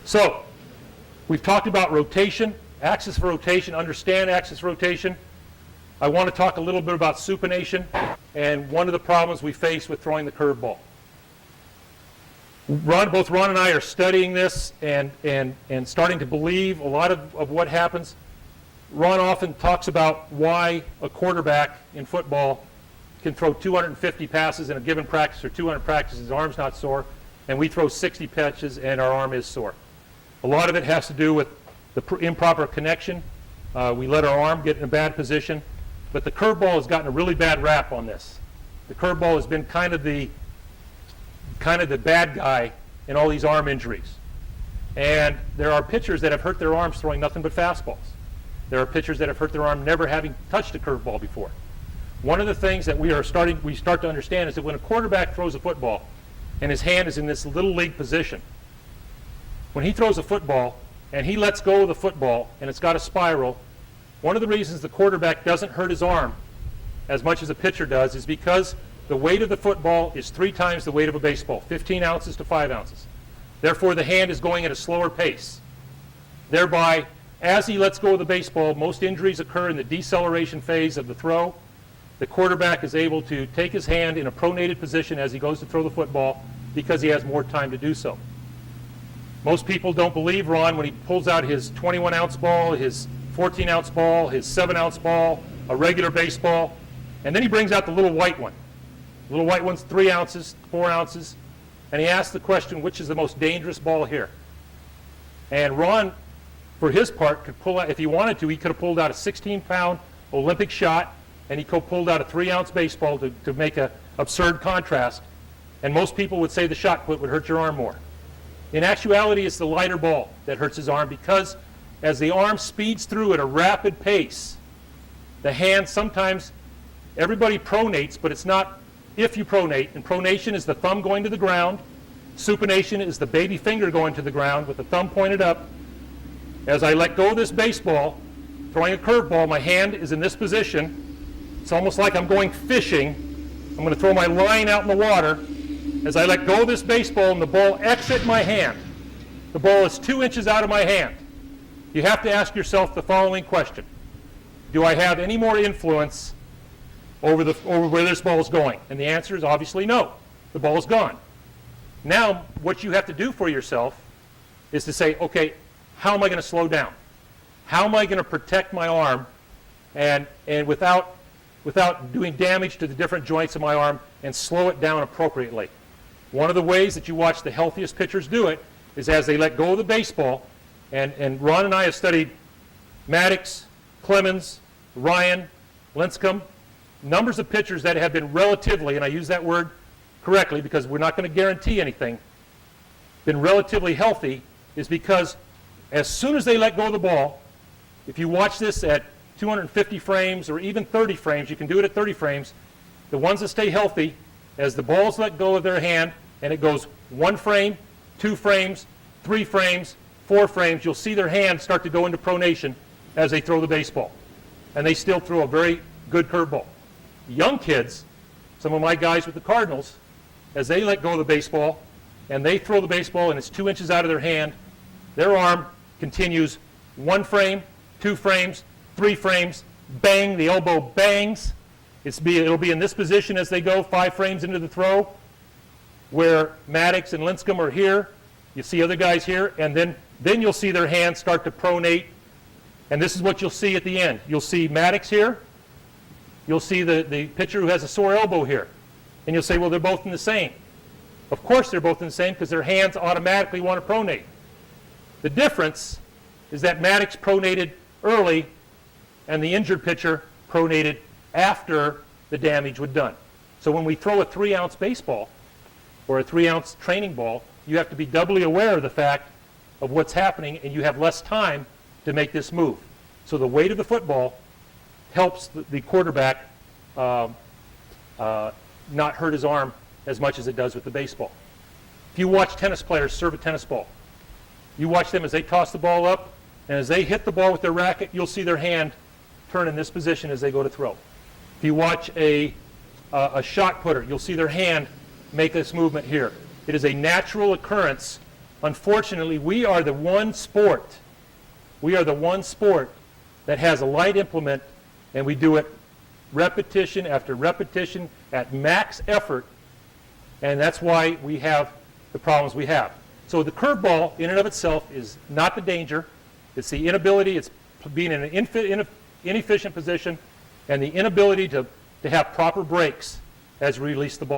So we've talked about rotation, axis of rotation, understand axis rotation. I want to talk a little bit about supination and one of the problems we face with throwing the curveball. Both Ron and I are studying this and starting to believe a lot of what happens. Ron often talks about why a quarterback in football can throw 250 passes in a given practice or 200 practices, his arm's not sore, and we throw 60 pitches and our arm is sore. A lot of it has to do with the improper connection. We let our arm get in a bad position, but the curveball has gotten a really bad rap on this. The curveball has been kind of the bad guy in all these arm injuries. And there are pitchers that have hurt their arms throwing nothing but fastballs. There are pitchers that have hurt their arm never having touched a curveball before. One of the things that we start to understand is that when a quarterback throws a football and his hand is in this little league position, when he throws a football and he lets go of the football and it's got a spiral, one of the reasons the quarterback doesn't hurt his arm as much as a pitcher does is because the weight of the football is 3 times the weight of a baseball, 15 ounces to 5 ounces. Therefore, the hand is going at a slower pace. Thereby, as he lets go of the baseball, most injuries occur in the deceleration phase of the throw. The quarterback is able to take his hand in a pronated position as he goes to throw the football because he has more time to do so. Most people don't believe Ron when he pulls out his 21-ounce ball, his 14-ounce ball, his 7-ounce ball, a regular baseball, and then he brings out the little white one. The little white one's 3 ounces, 4 ounces, and he asks the question, which is the most dangerous ball here? And Ron, for his part, could pull out, if he wanted to, he could have pulled out a 16-pound Olympic shot, and he could have pulled out a 3-ounce baseball to make an absurd contrast, and most people would say the shot put would hurt your arm more. In actuality, it's the lighter ball that hurts his arm because as the arm speeds through at a rapid pace, the hand sometimes, everybody pronates, but it's not if you pronate, and pronation is the thumb going to the ground. Supination is the baby finger going to the ground with the thumb pointed up. As I let go of this baseball, throwing a curveball, my hand is in this position. It's almost like I'm going fishing. I'm going to throw my line out in the water. As I let go of this baseball and the ball exits my hand, the ball is 2 inches out of my hand. You have to ask yourself the following question. Do I have any more influence over where this ball is going? And the answer is obviously no. The ball is gone. Now, what you have to do for yourself is to say, okay, how am I going to slow down? How am I going to protect my arm and without doing damage to the different joints of my arm and slow it down appropriately? One of the ways that you watch the healthiest pitchers do it is as they let go of the baseball, and Ron and I have studied Maddox, Clemens, Ryan, Lincecum, numbers of pitchers that have been relatively, and I use that word correctly because we're not going to guarantee anything, been relatively healthy is because as soon as they let go of the ball, if you watch this at 250 frames or even 30 frames, you can do it at 30 frames, the ones that stay healthy, as the ball's let go of their hand and it goes 1 frame, 2 frames, 3 frames, 4 frames, you'll see their hand start to go into pronation as they throw the baseball. And they still throw a very good curveball. Young kids, some of my guys with the Cardinals, as they let go of the baseball and they throw the baseball and it's 2 inches out of their hand, their arm continues 1 frame, 2 frames, 3 frames, bang, the elbow bangs. It'll be in this position as they go 5 frames into the throw, where Maddox and Lincecum are here. You see other guys here, and then you'll see their hands start to pronate, and this is what you'll see at the end. You'll see Maddox here. You'll see the pitcher who has a sore elbow here, and you'll say, well, they're both in the same. Of course they're both in the same because their hands automatically want to pronate. The difference is that Maddox pronated early, and the injured pitcher pronated after the damage was done. So when we throw a 3-ounce baseball or a 3-ounce training ball, you have to be doubly aware of the fact of what's happening, and you have less time to make this move. So the weight of the football helps the quarterback not hurt his arm as much as it does with the baseball. If you watch tennis players serve a tennis ball, you watch them as they toss the ball up, and as they hit the ball with their racket, you'll see their hand turn in this position as they go to throw. If you watch a shot putter, you'll see their hand make this movement here. It is a natural occurrence Unfortunately, we are the one sport that has a light implement, and we do it repetition after repetition at max effort, and that's why we have the problems we have. So the curveball in and of itself is not the danger. It's the inability, it's being in an inefficient position, and the inability to have proper brakes as we release the ball.